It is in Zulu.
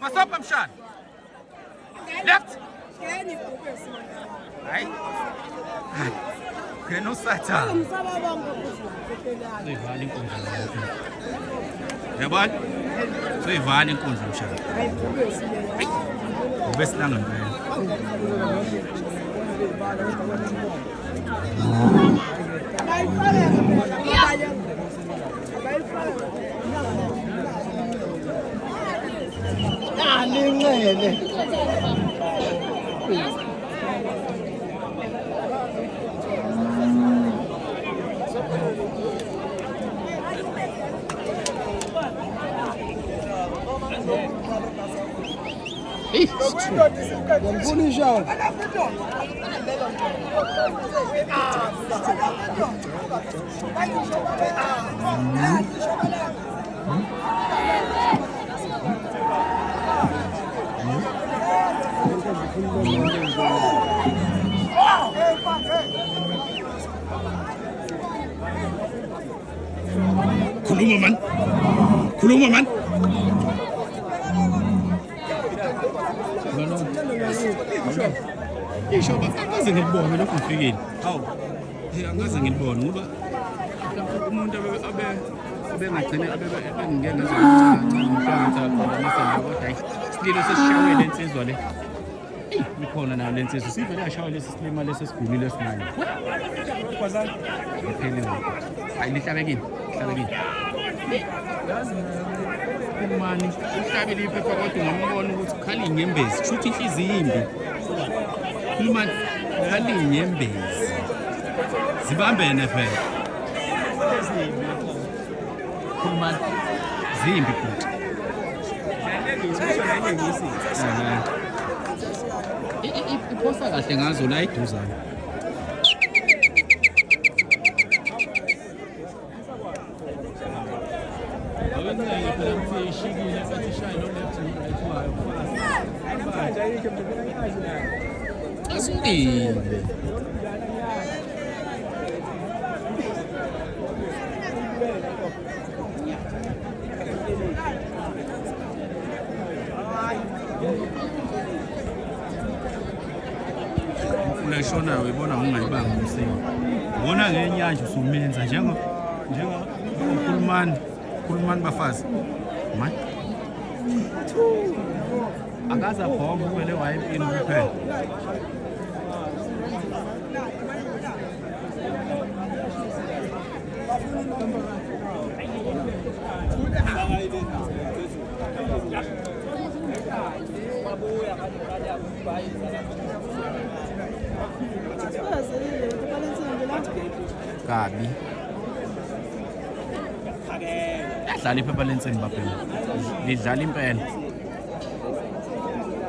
Pass up, Mshan. Left. Right. No sata. Yabona? Soyivala inkundla Mshan. Ibhubesi langempela. Kuluma man. Isho akaze ngibone lokho ufikile. Hawu. Angaze ngibone ngoba umuntu abengagcina abengingena sililo sesishawele insizwa le. Likhona nayo lensizwa sivele yashawela lesi silima lesi sigulile esinalo. Kwazana iphelile. Hayi lihlabekile. Yazi umani uhlabile iphepha kodwa ungambona ukuthi khala inyembezi kushuthi inhliziyo imbi. Umani khala inyembezi. Zibambene phela. Umani zimbi futhi. Iphosa kahle ngazo la iduzana. Shona uyibona ungayibanga umsebenzi. Ubona ngenyanja usumenza njengo ukhulumani bafazi. Man. Akaza bomba kumele wayipini kuphela. Kabi. Dlala iphepha lensimbi baphela. Lidlala impela.